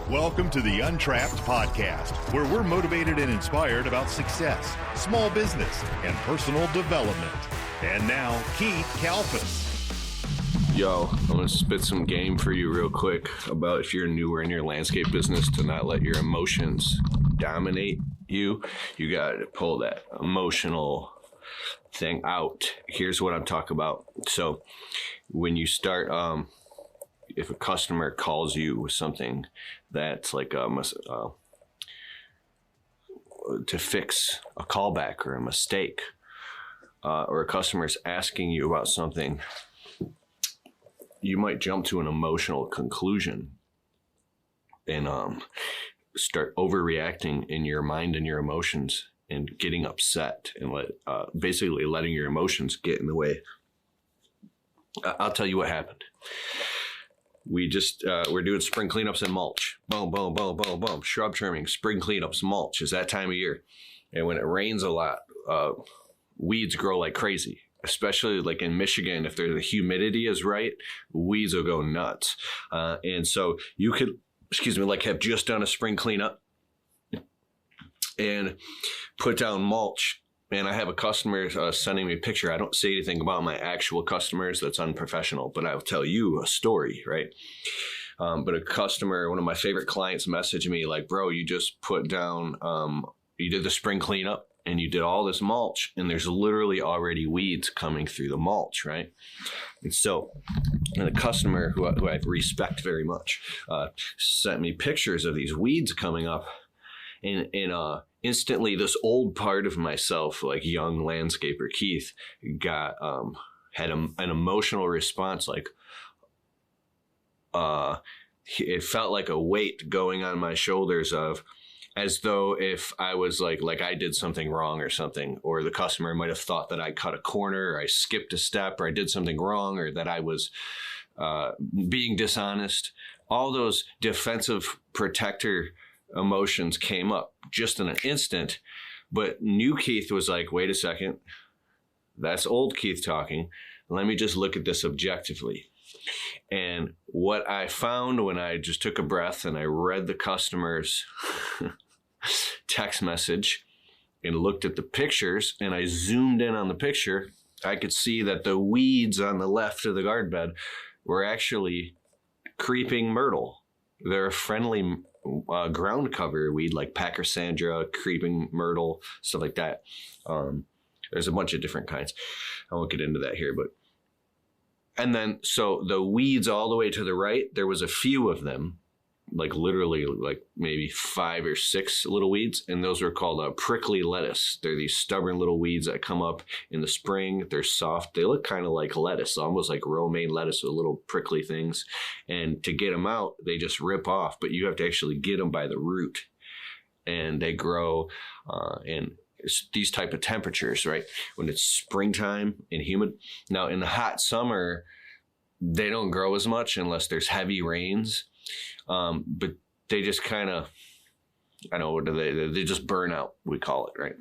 Welcome to the Untrapped podcast, where we're motivated and inspired about success, small business, and personal development. And now, Keith Kalfas. Yo, I'm going to spit some game for you real quick about if you're newer in your landscape business to not let your emotions dominate you. You got to pull that emotional thing out. Here's what I'm talking about. So when you start, if a customer calls you with something that's like to fix a callback or a mistake, or a customer's asking you about something, you might jump to an emotional conclusion and start overreacting in your mind and your emotions and getting upset and basically letting your emotions get in the way. I'll tell you what happened. We're doing spring cleanups and mulch. Boom, boom, boom, boom, boom. Shrub trimming, spring cleanups, mulch. It's that time of year. And when it rains a lot, weeds grow like crazy. Especially like in Michigan, if the humidity is right, weeds will go nuts. And so you could, have just done a spring cleanup and put down mulch. And I have a customer sending me a picture. I don't say anything about my actual customers. That's unprofessional, but I'll tell you a story, right? But a customer, one of my favorite clients, messaged me like, bro, you just put down, you did the spring cleanup and you did all this mulch and there's literally already weeds coming through the mulch, right? And so the customer who I respect very much sent me pictures of these weeds coming up and instantly this old part of myself, like young landscaper Keith, had an emotional response. Like it felt like a weight going on my shoulders of, as though if I was like I did something wrong or something, or the customer might have thought that I cut a corner or I skipped a step or I did something wrong or that I was being dishonest. All those defensive protector emotions came up just in an instant. But new Keith was like, wait a second, that's old Keith talking. Let me just look at this objectively. And what I found when I just took a breath and I read the customer's text message and looked at the pictures and I zoomed in on the picture, I could see that the weeds on the left of the garden bed were actually creeping myrtle. They're a friendly ground cover weed like Pachysandra, creeping myrtle, stuff like that. There's a bunch of different kinds. I won't get into that here, but and then, so the weeds all the way to the right, there was a few of them, like literally like maybe 5 or 6 little weeds. And those are called prickly lettuce. They're these stubborn little weeds that come up in the spring. They're soft. They look kind of like lettuce, almost like romaine lettuce with little prickly things. And to get them out, they just rip off, but you have to actually get them by the root. And they grow in these type of temperatures, right? When it's springtime and humid. Now in the hot summer, they don't grow as much unless there's heavy rains. But they just kind of, I don't know, what do they just burn out, we call it, right?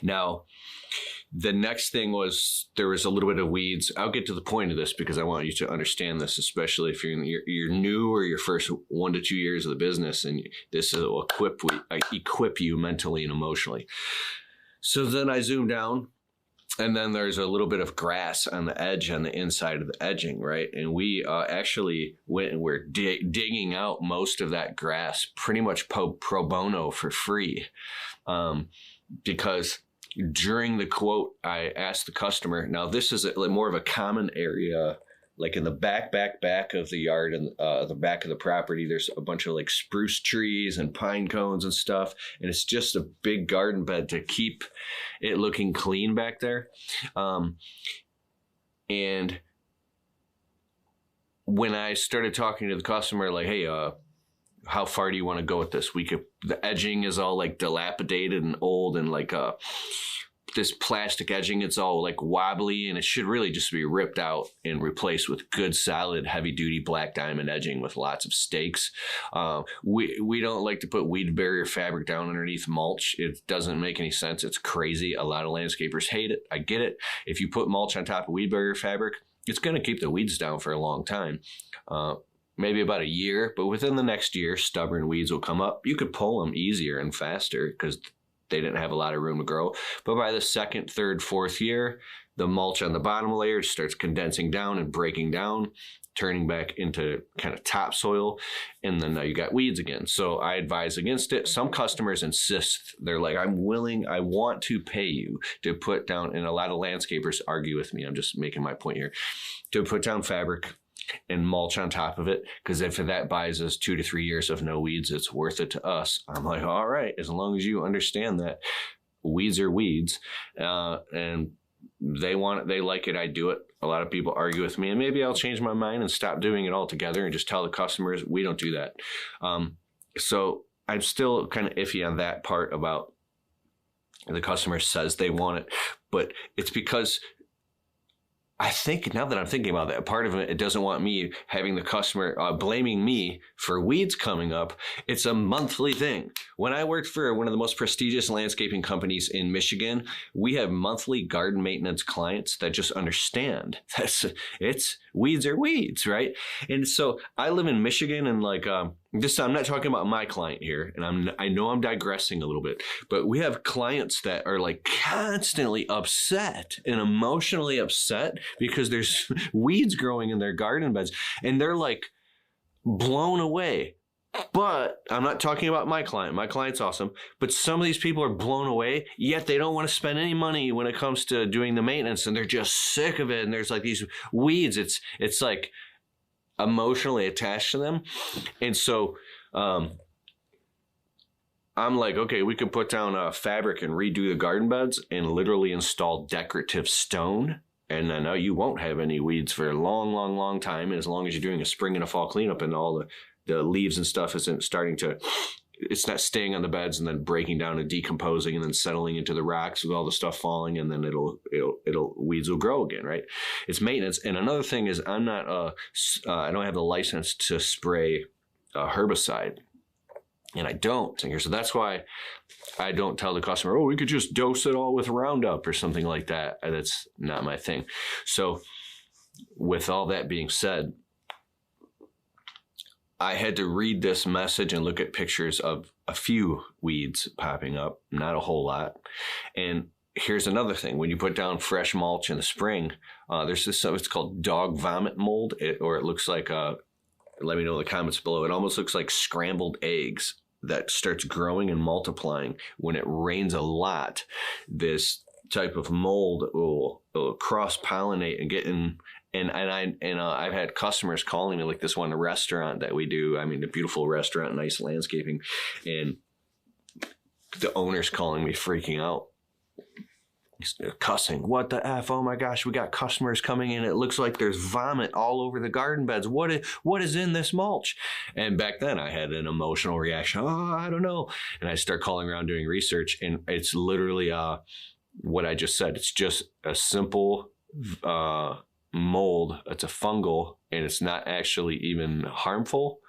Now, the next thing was there was a little bit of weeds. I'll get to the point of this because I want you to understand this, especially if you're new or your first 1 to 2 years of the business, and this will equip you mentally and emotionally. So then I zoomed down, and then there's a little bit of grass on the edge, on the inside of the edging, right? And we actually went and we're digging out most of that grass pretty much pro bono for free, because during the quote, I asked the customer, now this is more of a common area, like in the back of the yard and the back of the property, there's a bunch of like spruce trees and pine cones and stuff. And it's just a big garden bed to keep it looking clean back there. And when I started talking to the customer, like, hey, how far do you want to go with this? The edging is all like dilapidated and old and like this plastic edging, it's all like wobbly and it should really just be ripped out and replaced with good, solid, heavy duty black diamond edging with lots of stakes. We don't like to put weed barrier fabric down underneath mulch. It doesn't make any sense. It's crazy. A lot of landscapers hate it. I get it. If you put mulch on top of weed barrier fabric, it's going to keep the weeds down for a long time. maybe about a year, but within the next year, stubborn weeds will come up. You could pull them easier and faster because they didn't have a lot of room to grow. But by the second, third, fourth year, the mulch on the bottom layer starts condensing down and breaking down, turning back into kind of topsoil, and then now you got weeds again. So I advise against it. Some customers insist. They're like, I want to pay you to put down, and a lot of landscapers argue with me. I'm just making my point here, to put down fabric and mulch on top of it, because if that buys us 2 to 3 years of no weeds, it's worth it to us. I'm like, all right, as long as you understand that weeds are weeds, and they want it, they like it, I do it. A lot of people argue with me, and maybe I'll change my mind and stop doing it altogether and just tell the customers we don't do that. So I'm still kind of iffy on that part about the customer says they want it, but it's because I think, now that I'm thinking about that, part of it doesn't want me having the customer blaming me for weeds coming up. It's a monthly thing. When I worked for one of the most prestigious landscaping companies in Michigan, we have monthly garden maintenance clients that just understand it's weeds are weeds, right? And so I live in Michigan, and like this, I'm not talking about my client here, and I know I'm digressing a little bit, but we have clients that are like constantly upset and emotionally upset because there's weeds growing in their garden beds, and they're like blown away. But I'm not talking about my client. My client's awesome. But some of these people are blown away, yet they don't want to spend any money when it comes to doing the maintenance, and they're just sick of it. And there's like these weeds. It's like emotionally attached to them. And so I'm like, okay, we could put down fabric and redo the garden beds and literally install decorative stone. And I know you won't have any weeds for a long, long, long time. And as long as you're doing a spring and a fall cleanup and all the leaves and stuff isn't starting to, it's not staying on the beds and then breaking down and decomposing and then settling into the rocks with all the stuff falling, and then weeds will grow again, right? It's maintenance. And another thing is I don't have the license to spray herbicide, and I don't. So that's why I don't tell the customer, oh, we could just dose it all with Roundup or something like that. That's not my thing. So with all that being said, I had to read this message and look at pictures of a few weeds popping up, not a whole lot. And here's another thing. When you put down fresh mulch in the spring, there's this stuff, it's called dog vomit mold, or it looks like, let me know in the comments below, it almost looks like scrambled eggs that starts growing and multiplying. When it rains a lot, this type of mold will cross-pollinate and get in. And I've had customers calling me, like this one restaurant that we do. I mean, a beautiful restaurant, nice landscaping, and the owner's calling me, freaking out. He's cussing. What the F? Oh my gosh, we got customers coming in. It looks like there's vomit all over the garden beds. What is in this mulch? And back then I had an emotional reaction. Oh, I don't know. And I start calling around doing research, and it's literally what I just said. It's just a simple mold. It's a fungal, and it's not actually even harmful.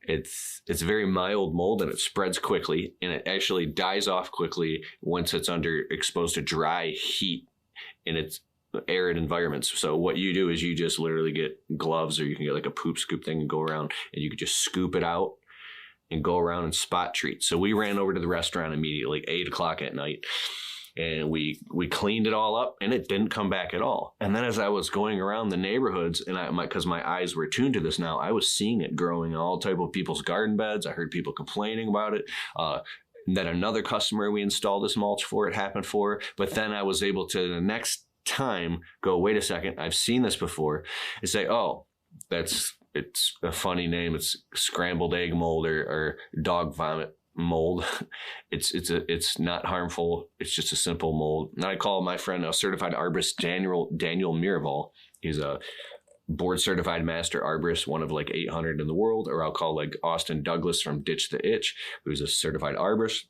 It's very mild mold, and it spreads quickly, and it actually dies off quickly once it's exposed to dry heat in its arid environments. So what you do is you just literally get gloves, or you can get like a poop scoop thing and go around, and you could just scoop it out and go around and spot treat. So we ran over to the restaurant immediately, 8 o'clock at night, and we cleaned it all up, and it didn't come back at all. And then as I was going around the neighborhoods, and because my eyes were tuned to this now, I was seeing it growing in all type of people's garden beds. I heard people complaining about it. Then another customer we installed this mulch for, it happened for. But then I was able to, the next time, go, wait a second, I've seen this before, and say, oh, it's a funny name. It's scrambled egg mold or dog vomit mold. It's not harmful. It's just a simple mold. And I call my friend a certified arborist, Daniel Miraval. He's a board certified master arborist, one of like 800 in the world. Or I'll call like Austin Douglas from Ditch the Itch, who's a certified arborist.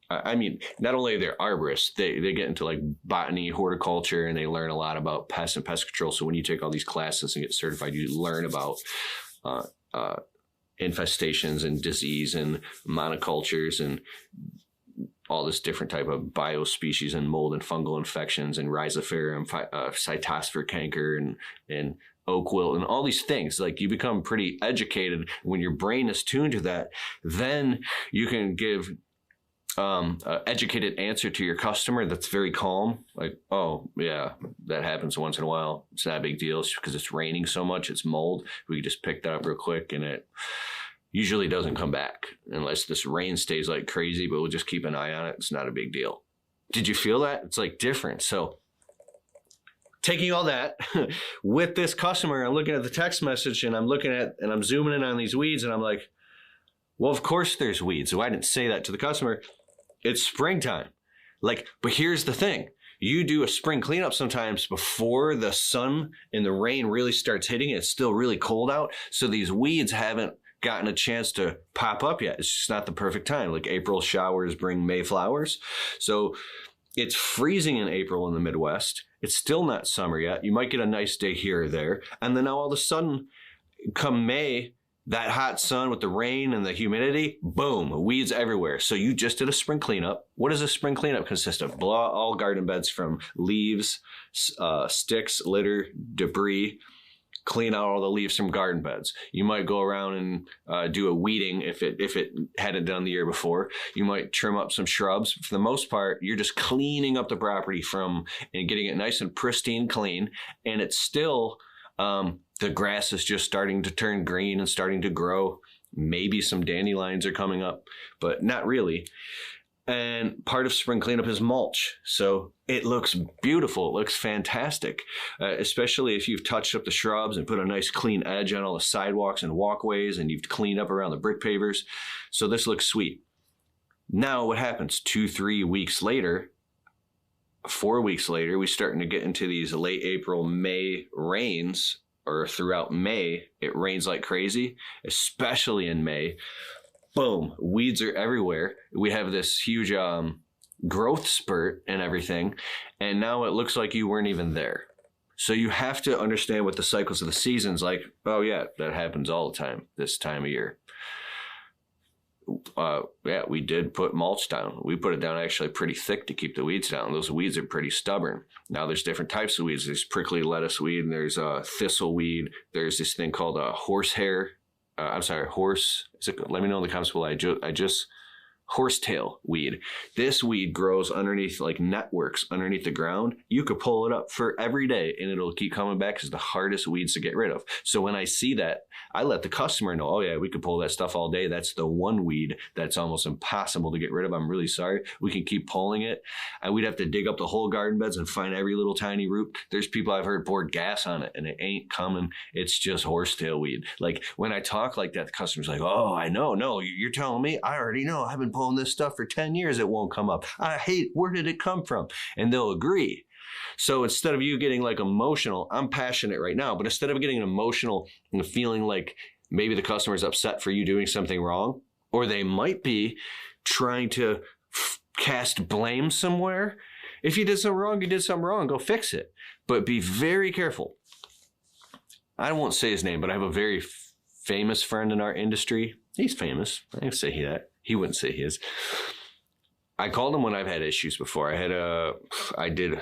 I mean, not only are they arborists, they get into like botany, horticulture, and they learn a lot about pests and pest control. So when you take all these classes and get certified, you learn about infestations and disease and monocultures and all this different type of biospecies and mold and fungal infections and rhizosphere and cytosphere canker and oak wilt, and all these things. Like, you become pretty educated. When your brain is tuned to that, then you can give an educated answer to your customer that's very calm. Like, oh yeah, that happens once in a while. It's not a big deal. It's because it's raining so much. It's mold. We can just pick that up real quick, and it usually doesn't come back unless this rain stays like crazy, but we'll just keep an eye on it. It's not a big deal. Did you feel that? It's like different. So taking all that with this customer, I'm looking at the text message, and I'm zooming in on these weeds, and I'm like, well, of course there's weeds. So I didn't say that to the customer. It's springtime. Like, but here's the thing. You do a spring cleanup sometimes before the sun and the rain really starts hitting. It's still really cold out. So these weeds haven't gotten a chance to pop up yet. It's just not the perfect time. Like, April showers bring May flowers. So it's freezing in April in the Midwest. It's still not summer yet. You might get a nice day here or there. And then now all of a sudden, come May, that hot sun with the rain and the humidity, boom, weeds everywhere. So you just did a spring cleanup. What does a spring cleanup consist of? Blow out all garden beds from leaves, sticks, litter, debris. Clean out all the leaves from garden beds. You might go around and do a weeding if it hadn't done the year before. You might trim up some shrubs. For the most part, you're just cleaning up the property and getting it nice and pristine clean. And it's still, the grass is just starting to turn green and starting to grow. Maybe some dandelions are coming up, but not really. And part of spring cleanup is mulch. So it looks beautiful. It looks fantastic, especially if you've touched up the shrubs and put a nice clean edge on all the sidewalks and walkways, and you've cleaned up around the brick pavers. So this looks sweet. Now what happens 2-3 weeks later, 4 weeks later, we're starting to get into these late April, May rains, or throughout May, it rains like crazy, especially in May. Boom, weeds are everywhere. We have this huge growth spurt and everything, and now it looks like you weren't even there. So you have to understand what the cycles of the seasons like. Oh yeah, that happens all the time this time of year. Yeah, we did put mulch down. We put it down actually pretty thick to keep the weeds down. Those weeds are pretty stubborn. Now there's different types of weeds. There's prickly lettuce weed, and there's thistle weed. There's this thing called horsehair. Let me know in the comments below. I just horsetail weed. This weed grows underneath, like networks underneath the ground. You could pull it up for every day and it'll keep coming back. It's the hardest weeds to get rid of. So when I see that, I let the customer know, oh yeah, we could pull that stuff all day. That's the one weed that's almost impossible to get rid of. I'm really sorry. We can keep pulling it. And we'd have to dig up the whole garden beds and find every little tiny root. There's people I've heard poured gas on it and it ain't coming. It's just horsetail weed. Like, when I talk like that, the customer's like, oh, I know. No, you're telling me? I already know. I've been pulling this stuff for 10 years. It won't come up. I hate, where did it come from? And they'll agree. So instead of you getting like emotional, I'm passionate right now, but instead of getting emotional and feeling like maybe the customer is upset for you doing something wrong, or they might be trying to cast blame somewhere. If you did something wrong, you did something wrong, go fix it. But be very careful. I won't say his name, but I have a very famous friend in our industry. He's famous. I can say that. He wouldn't say he is. I called him when I've had issues before. I did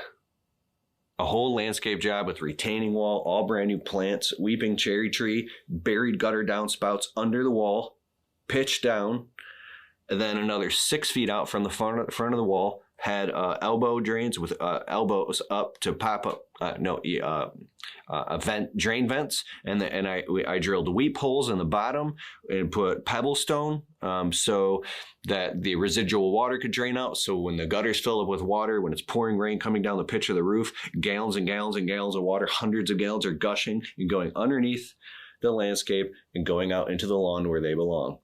a whole landscape job with retaining wall, all brand new plants, weeping cherry tree, buried gutter downspouts under the wall, pitched down, and then another 6 feet out from the front of the wall had elbow drains with elbows up to pop up. Drain vents, and I drilled weep holes in the bottom and put pebble stone so that the residual water could drain out. So when the gutters fill up with water, when it's pouring rain coming down the pitch of the roof, gallons and gallons and gallons of water, hundreds of gallons are gushing and going underneath the landscape and going out into the lawn where they belong.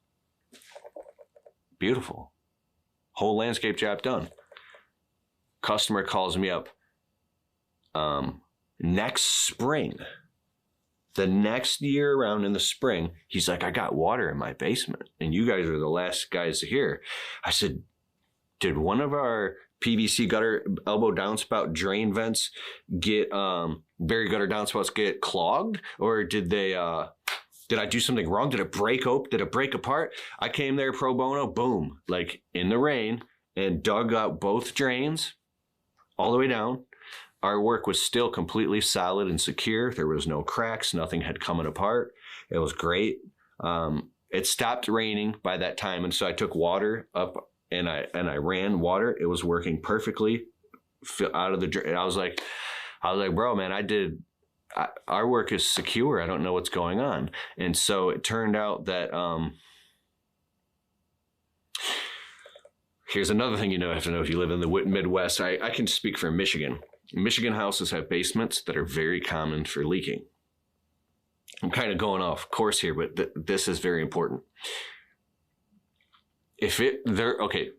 Beautiful. Whole landscape job done. Customer calls me up next spring, the next year around in the spring. He's like, I got water in my basement and you guys are the last guys to hear. I said, did one of our PVC gutter elbow downspout drain vents get buried gutter downspouts get clogged, or did I do something wrong? Did it break open? Did it break apart? I came there pro bono, boom, like in the rain, and dug out both drains all the way down, Our work was still completely solid and secure. There was no cracks. Nothing had come apart. It was great. It stopped raining by that time. And so I took water up and I ran water. It was working perfectly out of the, I was like, bro, man, our work is secure. I don't know what's going on. And so it turned out that, here's another thing you have to know if you live in the Midwest. I can speak for Michigan. Michigan houses have basements that are very common for leaking. I'm kind of going off course here, but this is very important. Okay,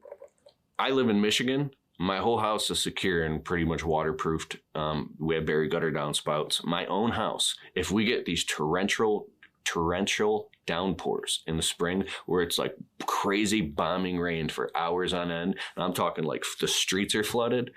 I live in Michigan. My whole house is secure and pretty much waterproofed. We have very gutter downspouts. My own house, if we get these torrential downpours in the spring where it's like crazy bombing rain for hours on end, and I'm talking like the streets are flooded,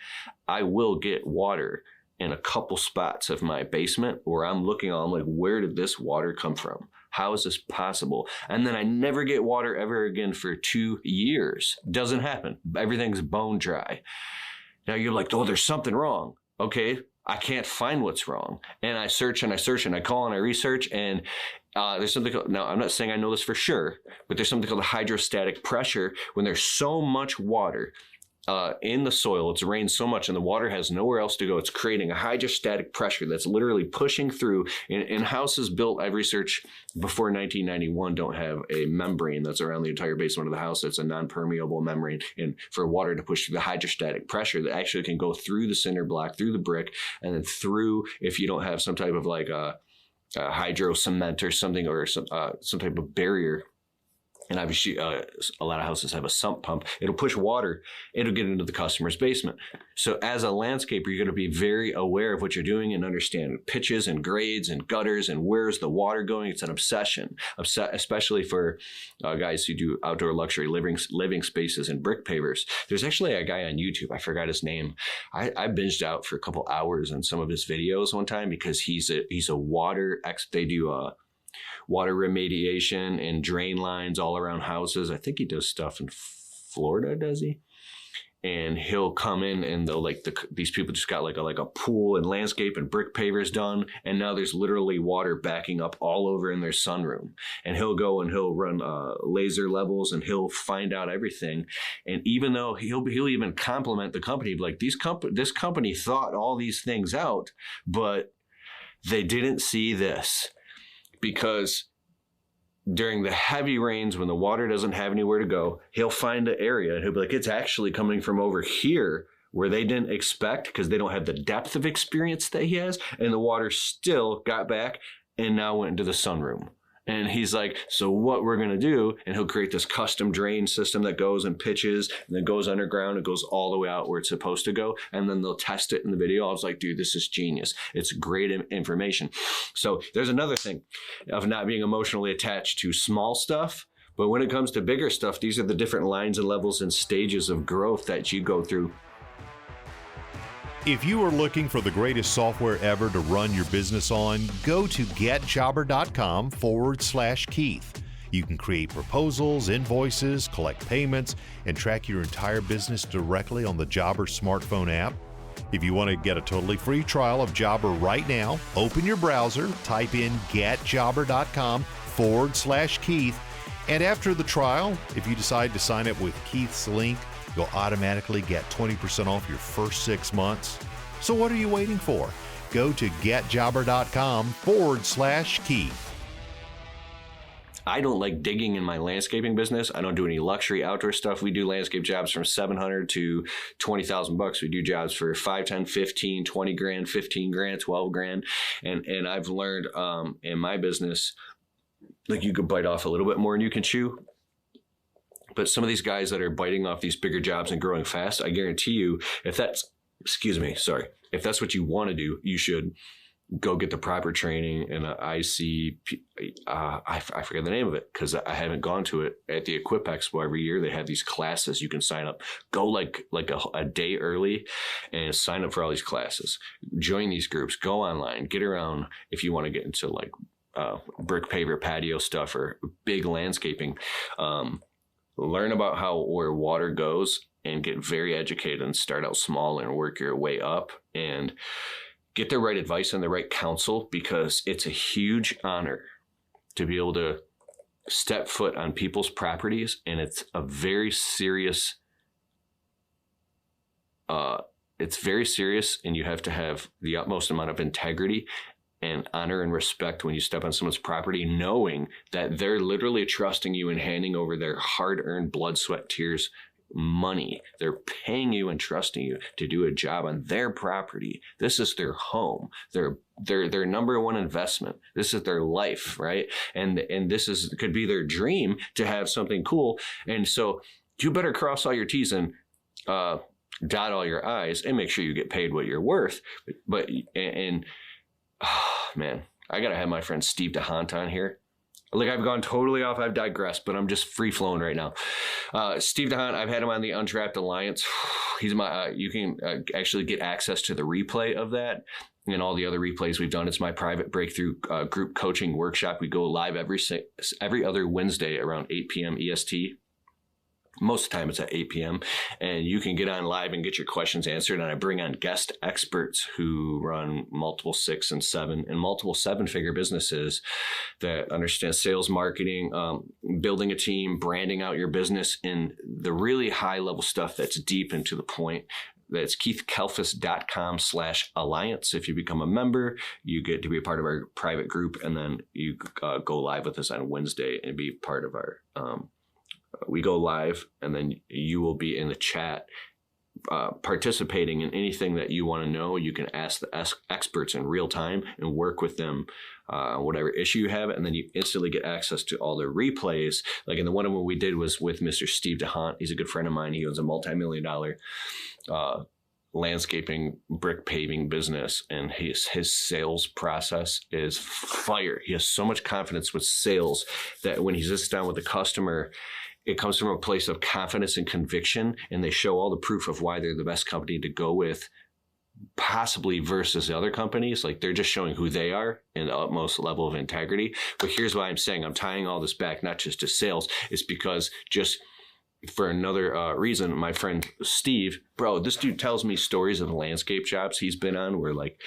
I will get water in a couple spots of my basement where I'm like, where did this water come from? How is this possible? And then I never get water ever again for 2 years. Doesn't happen. Everything's bone dry. Now you're like, oh, there's something wrong. Okay, I can't find what's wrong. And I search and I search and I call and I research, and there's something called, now I'm not saying I know this for sure, but there's something called hydrostatic pressure. When there's so much water in the soil, it's rained so much and the water has nowhere else to go, it's creating a hydrostatic pressure that's literally pushing through. In houses built, I've researched, before 1991 don't have a membrane that's around the entire basement of the house. It's a non-permeable membrane, and for water to push through the hydrostatic pressure that actually can go through the cinder block, through the brick, and then through, if you don't have some type of like a hydro cement or something, or some type of barrier. And obviously, a lot of houses have a sump pump. It'll push water. It'll get into the customer's basement. So as a landscaper, you're going to be very aware of what you're doing and understand pitches and grades and gutters and where's the water going. It's an obsession, especially for guys who do outdoor luxury living spaces and brick pavers. There's actually a guy on YouTube. I forgot his name. I binged out for a couple hours on some of his videos one time because he's a water they do water remediation and drain lines all around houses. I think he does stuff in Florida, does he? And he'll come in and they'll these people just got like a pool and landscape and brick pavers done. And now there's literally water backing up all over in their sunroom. And he'll go and he'll run laser levels and he'll find out everything. And even though he'll even compliment the company, like this company thought all these things out, but they didn't see this. Because during the heavy rains, when the water doesn't have anywhere to go, he'll find an area and he'll be like, it's actually coming from over here where they didn't expect, because they don't have the depth of experience that he has. And the water still got back and now went into the sunroom. And he's like, so what we're going to do, and he'll create this custom drain system that goes and pitches and then goes underground. It goes all the way out where it's supposed to go. And then they'll test it in the video. I was like, dude, this is genius. It's great information. So there's another thing of not being emotionally attached to small stuff. But when it comes to bigger stuff, these are the different lines and levels and stages of growth that you go through. If you are looking for the greatest software ever to run your business on, go to getjobber.com/Keith. You can create proposals, invoices, collect payments, and track your entire business directly on the Jobber smartphone app. If you want to get a totally free trial of Jobber right now, open your browser, type in getjobber.com/Keith, and after the trial, if you decide to sign up with Keith's link, you'll automatically get 20% off your first 6 months. So what are you waiting for? Go to getjobber.com/Keith. I don't like digging in my landscaping business. I don't do any luxury outdoor stuff. We do landscape jobs from $700 to $20,000. We do jobs for 5, 10, 15, 20 grand, 15 grand, 12 grand. And I've learned in my business, like you could bite off a little bit more than you can chew. But some of these guys that are biting off these bigger jobs and growing fast, I guarantee you, if that's what you want to do, you should go get the proper training. And I forget the name of it because I haven't gone to it. At the Equip Expo every year, they have these classes you can sign up. Go like a day early and sign up for all these classes. Join these groups. Go online. Get around if you want to get into like brick paver patio stuff or big landscaping. Learn about where water goes and get very educated and start out small and work your way up and get the right advice and the right counsel, because it's a huge honor to be able to step foot on people's properties. And it's a very serious, and you have to have the utmost amount of integrity and honor and respect when you step on someone's property, knowing that they're literally trusting you and handing over their hard-earned blood, sweat, tears, money. They're paying you and trusting you to do a job on their property. This is their home, their number one investment. This is their life, right? And this could be their dream to have something cool. And so you better cross all your T's and dot all your I's and make sure you get paid what you're worth. But man, I gotta have my friend Steve DeHant on here. Like, I've gone totally off. I've digressed, but I'm just free flowing right now. Steve DeHant, I've had him on the Untrapped Alliance. He's my, you can actually get access to the replay of that and all the other replays we've done. It's my private breakthrough group coaching workshop. We go live every other Wednesday around 8 p.m. EST. Most of the time it's at 8 p.m. and you can get on live and get your questions answered. And I bring on guest experts who run multiple 6 and 7 and multiple 7-figure businesses that understand sales, marketing, building a team, branding out your business, and the really high level stuff that's deep and to the point. That's keithkalfas.com/alliance. If you become a member, you get to be a part of our private group, and then you go live with us on Wednesday and be part of our we go live, and then you will be in the chat participating in anything that you want to know. You can ask the experts in real time and work with them on whatever issue you have, and then you instantly get access to all the replays. Like in the one we did was with Mr. Steve DeHant. He's a good friend of mine. He owns a multi-million-dollar landscaping, brick paving business, and his sales process is fire. He has so much confidence with sales that when he sits down with the customer, it comes from a place of confidence and conviction, and they show all the proof of why they're the best company to go with, possibly versus the other companies. Like, they're just showing who they are in the utmost level of integrity. But here's why I'm saying I'm tying all this back, not just to sales. It's because just for another reason, my friend Steve, bro, this dude tells me stories of landscape jobs he's been on where, like,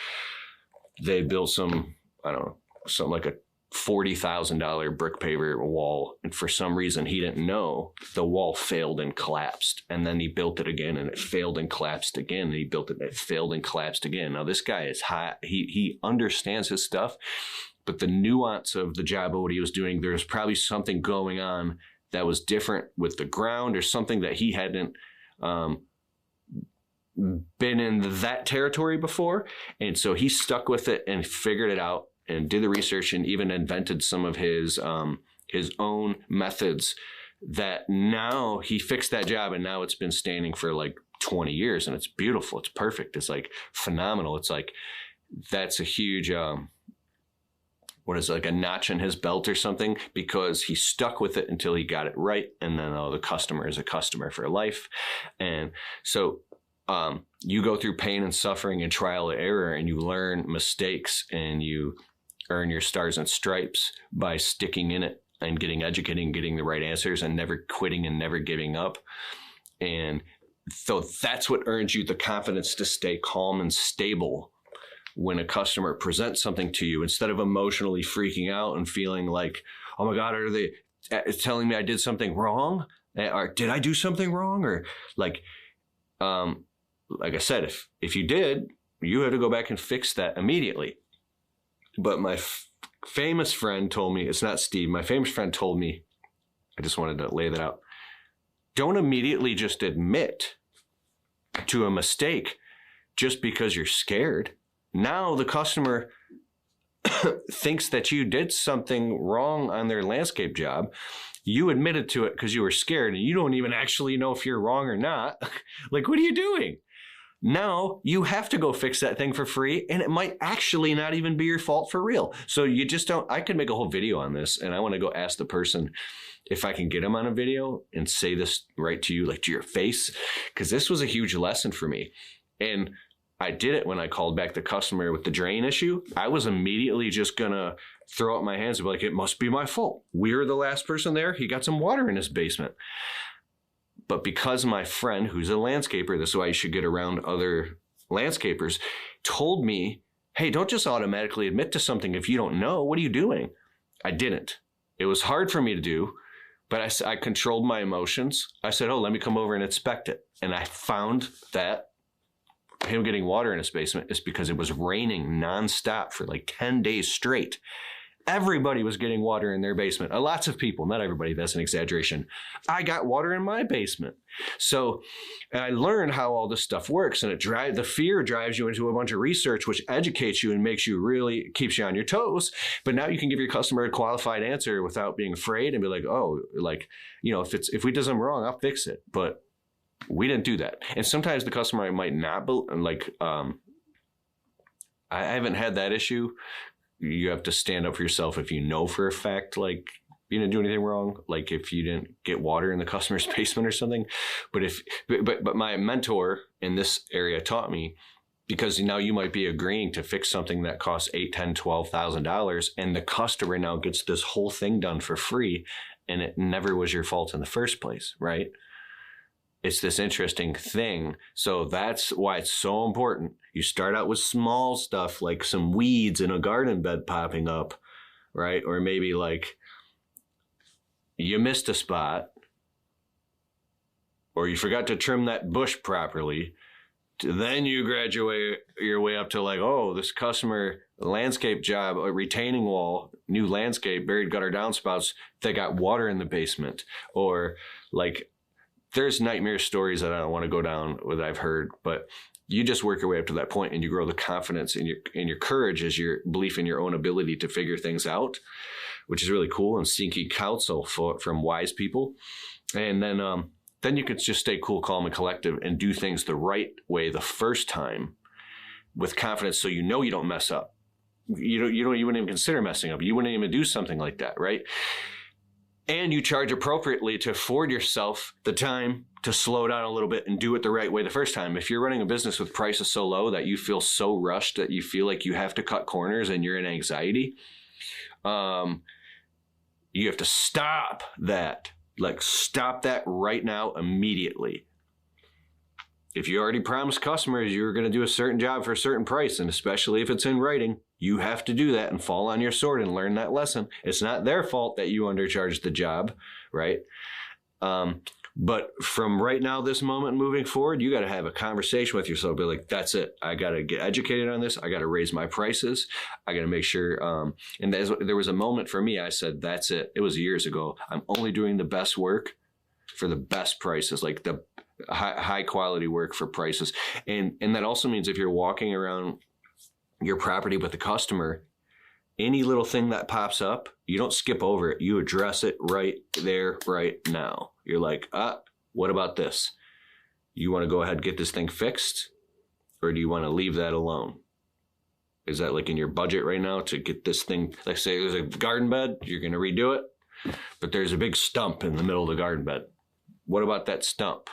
they built some, I don't know, something like a $40,000 brick paver wall, and for some reason he didn't know, the wall failed and collapsed, and then he built it again and it failed and collapsed again, and he built it and it failed and collapsed again. Now this guy is hot. He understands his stuff, but the nuance of the job of what he was doing, there's probably something going on that was different with the ground, or something that he hadn't been in that territory before, and so he stuck with it and figured it out and did the research and even invented some of his own methods that now he fixed that job, and now it's been standing for like 20 years, and it's beautiful. It's perfect. It's like phenomenal. It's like, that's a huge, what is it, like a notch in his belt or something, because he stuck with it until he got it right. And then the customer is a customer for life. And so you go through pain and suffering and trial and error, and you learn mistakes, and you earn your stars and stripes by sticking in it and getting educated and getting the right answers and never quitting and never giving up. And so that's what earns you the confidence to stay calm and stable when a customer presents something to you, instead of emotionally freaking out and feeling like, oh my God, are they telling me I did something wrong? Or did I do something wrong? Or like I said, if you did, you had to go back and fix that immediately. But my famous friend told me, it's not Steve, my famous friend told me, I just wanted to lay that out. Don't immediately just admit to a mistake just because you're scared. Now the customer thinks that you did something wrong on their landscape job. You admitted to it because you were scared, and you don't even actually know if you're wrong or not. Like, what are you doing? Now you have to go fix that thing for free, and it might actually not even be your fault for real. So you just don't, I could make a whole video on this, and I want to go ask the person if I can get him on a video and say this right to you, like to your face, because this was a huge lesson for me. And I did it when I called back the customer with the drain issue. I was immediately just going to throw up my hands and be like, it must be my fault. We're the last person there. He got some water in his basement. But because my friend, who's a landscaper, this is why you should get around other landscapers, told me, hey, don't just automatically admit to something if you don't know. What are you doing? I didn't. It was hard for me to do, but I controlled my emotions. I said, oh, let me come over and inspect it. And I found that him getting water in his basement is because it was raining nonstop for like 10 days straight. Everybody was getting water in their basement. Lots of people, not everybody, that's an exaggeration. I got water in my basement. So I learned how all this stuff works, and the fear drives you into a bunch of research, which educates you and keeps you on your toes. But now you can give your customer a qualified answer without being afraid and be like, oh, like, if we did something wrong, I'll fix it. But we didn't do that. And sometimes the customer might not, I haven't had that issue. You have to stand up for yourself if you know for a fact, like, you didn't do anything wrong. Like if you didn't get water in the customer's basement or something. But my mentor in this area taught me, because now you might be agreeing to fix something that costs $8,000, $10,000, $12,000, and the customer now gets this whole thing done for free, and it never was your fault in the first place, right? It's this interesting thing. So that's why it's so important. You start out with small stuff like some weeds in a garden bed popping up, right? Or maybe like you missed a spot, or you forgot to trim that bush properly. Then you graduate your way up to like, oh, this customer landscape job, a retaining wall, new landscape, buried gutter downspouts, they got water in the basement. Or like, there's nightmare stories that I don't want to go down with, I've heard, but you just work your way up to that point, and you grow the confidence in your courage as your belief in your own ability to figure things out, which is really cool, and seeking counsel from wise people. And then you could just stay cool, calm, and collective and do things the right way the first time with confidence, so you know you don't mess up. You wouldn't even consider messing up. You wouldn't even do something like that, right? And you charge appropriately to afford yourself the time to slow down a little bit and do it the right way the first time. If you're running a business with prices so low that you feel so rushed that you feel like you have to cut corners and you're in anxiety, you have to stop that. Like, stop that right now, immediately. If you already promised customers you were going to do a certain job for a certain price, and especially if it's in writing, you have to do that and fall on your sword and learn that lesson. It's not their fault that you undercharged the job, right? But from right now, this moment moving forward, you got to have a conversation with yourself. Be like, that's it. I got to get educated on this. I got to raise my prices. I got to make sure. And there was a moment for me. I said, that's it. It was years ago. I'm only doing the best work for the best prices, like the high quality work for prices. And that also means if you're walking around your property with the customer, any little thing that pops up, you don't skip over it. You address it right there, right now. You're like, what about this? You want to go ahead and get this thing fixed? Or do you want to leave that alone? Is that like in your budget right now to get this thing? Like, say there's a garden bed, you're going to redo it, but there's a big stump in the middle of the garden bed. What about that stump?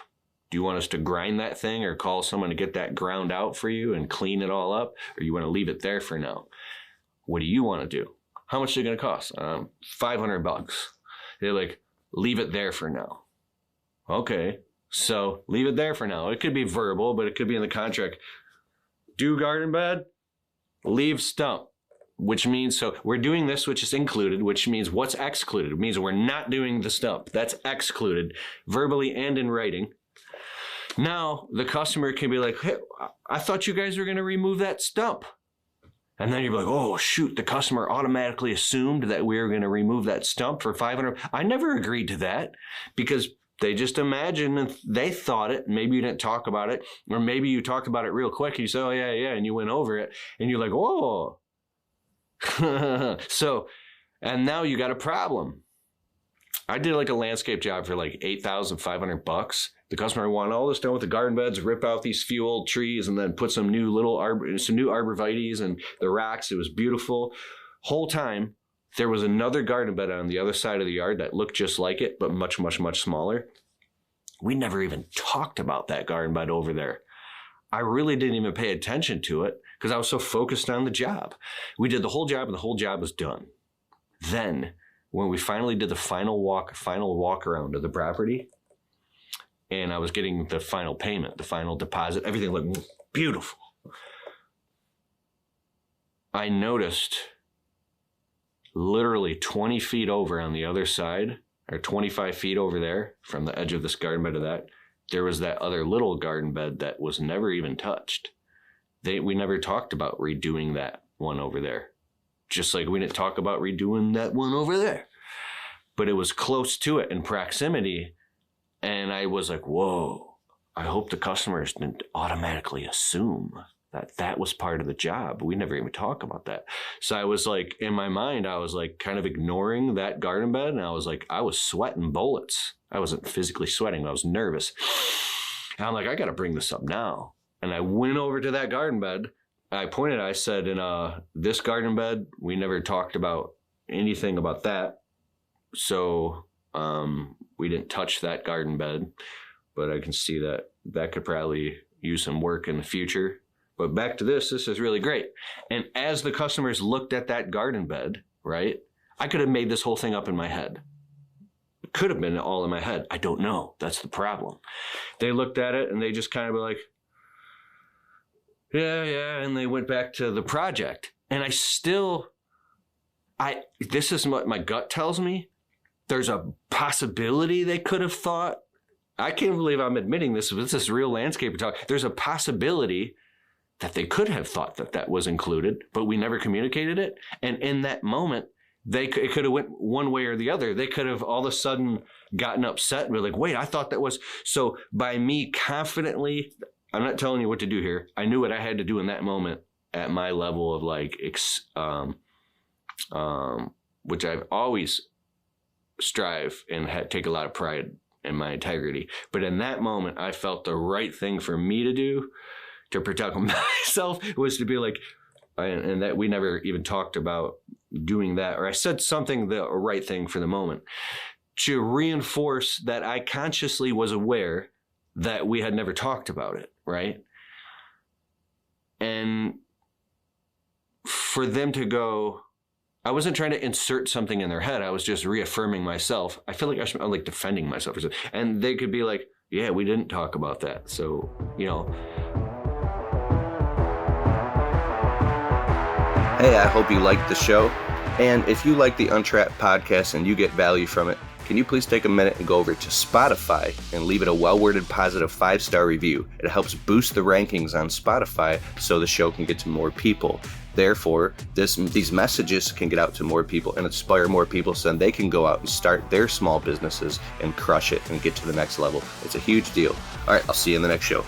Do you want us to grind that thing or call someone to get that ground out for you and clean it all up? Or you want to leave it there for now? What do you want to do? How much is it going to cost? $500. They're like, leave it there for now. Okay, so leave it there for now. It could be verbal, but it could be in the contract. Do garden bed, leave stump, which means, so we're doing this, which is included, which means what's excluded? It means we're not doing the stump. That's excluded, verbally and in writing. Now, the customer can be like, hey, I thought you guys were going to remove that stump. And then you're like, oh, shoot, the customer automatically assumed that we were going to remove that stump for $500. I never agreed to that, because they just imagined and they thought it. Maybe you didn't talk about it, or maybe you talked about it real quick. And you said, oh, yeah, and you went over it. And you're like, whoa. So, and now you got a problem. I did like a landscape job for like $8,500. The customer wanted all this done with the garden beds, rip out these few old trees, and then put some new arborvitaes and the racks. It was beautiful. Whole time, there was another garden bed on the other side of the yard that looked just like it, but much, much, much smaller. We never even talked about that garden bed over there. I really didn't even pay attention to it because I was so focused on the job. We did the whole job, and the whole job was done. Then, when we finally did the final walk around of the property, and I was getting the final payment, the final deposit. Everything looked beautiful. I noticed literally 20 feet over on the other side, or 25 feet over there from the edge of this garden bed to that, there was that other little garden bed that was never even touched. We never talked about redoing that one over there. Just like we didn't talk about redoing that one over there. But it was close to it in proximity. And I was like, whoa, I hope the customers didn't automatically assume that that was part of the job. We never even talk about that. So I was like, in my mind, I was like kind of ignoring that garden bed. And I was like, I was sweating bullets. I wasn't physically sweating. I was nervous. And I'm like, I got to bring this up now. And I went over to that garden bed. I pointed, I said, in this garden bed, we never talked about anything about that. So we didn't touch that garden bed, but I can see that that could probably use some work in the future. But back to this is really great. And as the customers looked at that garden bed, right, I could have made this whole thing up in my head. It could have been all in my head. I don't know. That's the problem. They looked at it and they just kind of were like, yeah. And they went back to the project. And this is what my gut tells me. There's a possibility they could have thought, I can't believe I'm admitting this, but this is real landscaper talk. There's a possibility that they could have thought that that was included, but we never communicated it. And in that moment, it could have went one way or the other. They could have all of a sudden gotten upset and be like, wait, I thought that was. So by me confidently, I'm not telling you what to do here. I knew what I had to do in that moment at my level of like, which I've always strive and take a lot of pride in my integrity. But in that moment, I felt the right thing for me to do to protect myself was to be like, and that we never even talked about doing that, or I said something the right thing for the moment to reinforce that I consciously was aware that we had never talked about it, right? And for them to go, I wasn't trying to insert something in their head. I was just reaffirming myself. I feel like I'm like defending myself or something. And they could be like, yeah, we didn't talk about that. So, Hey, I hope you liked the show. And if you like the Untrapped podcast and you get value from it, can you please take a minute and go over to Spotify and leave it a well-worded positive 5-star review? It helps boost the rankings on Spotify so the show can get to more people. Therefore, these messages can get out to more people and inspire more people so then they can go out and start their small businesses and crush it and get to the next level. It's a huge deal. All right, I'll see you in the next show.